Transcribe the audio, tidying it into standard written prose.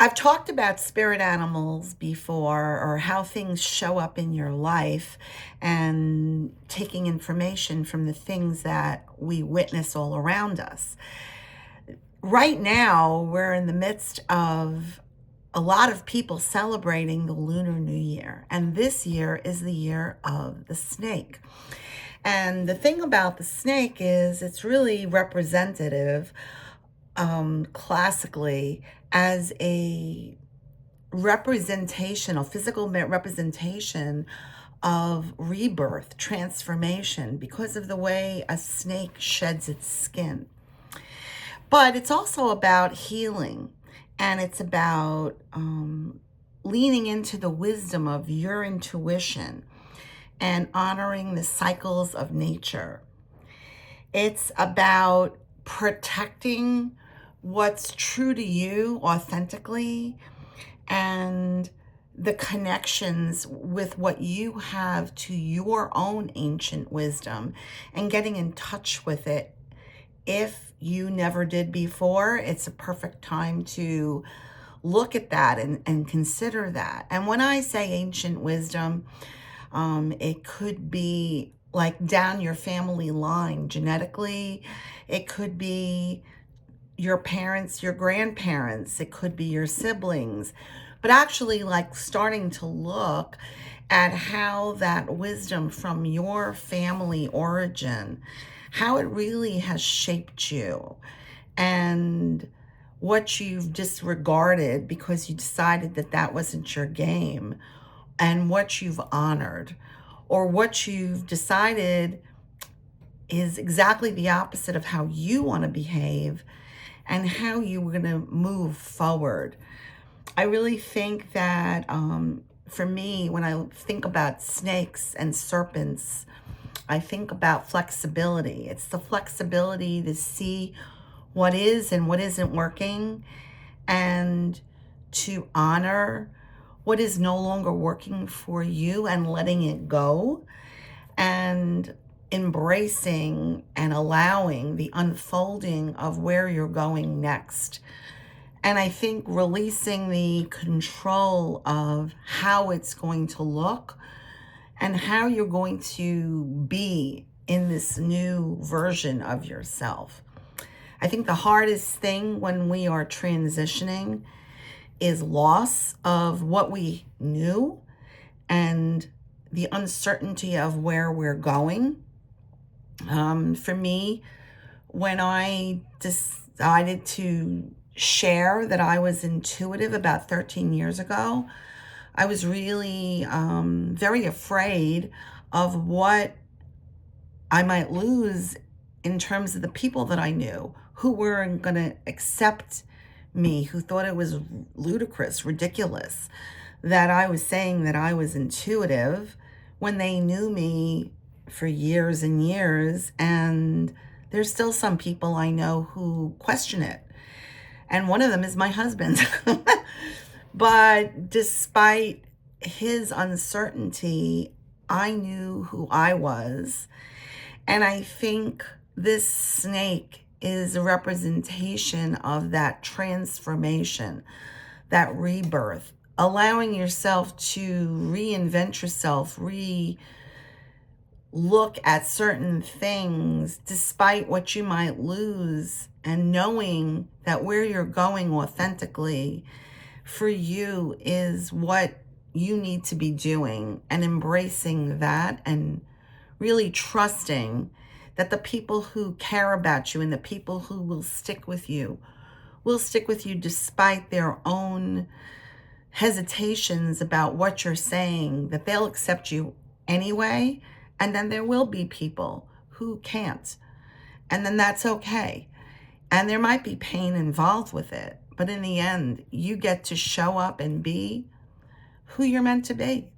I've talked about spirit animals before, or how things show up in your life, and taking information from the things that we witness all around us. Right now, we're in the midst of a lot of people celebrating the Lunar New Year, and this year is the year of the snake. And the thing about the snake is it's really representative, classically, as a representation, a physical representation of rebirth, transformation, because of the way a snake sheds its skin. But it's also about healing, and it's about leaning into the wisdom of your intuition and honoring the cycles of nature. It's about protecting what's true to you authentically, and the connections with what you have to your own ancient wisdom, and getting in touch with it. If you never did before, it's a perfect time to look at that and consider that. And when I say ancient wisdom, it could be like down your family line genetically. It could be your parents, your grandparents. It could be your siblings. But actually, like, starting to look at how that wisdom from your family origin, how it really has shaped you, and what you've disregarded because you decided that that wasn't your game, and what you've honored, or what you've decided is exactly the opposite of how you want to behave and how you were going to move forward. I really think that for me, when I think about snakes and serpents, I think about flexibility. It's the flexibility to see what is and what isn't working, and to honor what is no longer working for you and letting it go, and embracing and allowing the unfolding of where you're going next. And I think releasing the control of how it's going to look and how you're going to be in this new version of yourself. I think the hardest thing when we are transitioning is loss of what we knew and the uncertainty of where we're going. For me, when I decided to share that I was intuitive about 13 years ago, I was really very afraid of what I might lose in terms of the people that I knew who weren't going to accept me, who thought it was ludicrous, ridiculous, that I was saying that I was intuitive when they knew me for years and years. And there's still some people I know who question it. And one of them is my husband. But despite his uncertainty, I knew who I was. And I think this snake is a representation of that transformation, that rebirth, allowing yourself to reinvent yourself, look at certain things despite what you might lose, and knowing that where you're going authentically for you is what you need to be doing, and embracing that, and really trusting that the people who care about you and the people who will stick with you despite their own hesitations about what you're saying, that they'll accept you anyway. And then there will be people who can't. And then that's okay. And there might be pain involved with it. But in the end, you get to show up and be who you're meant to be.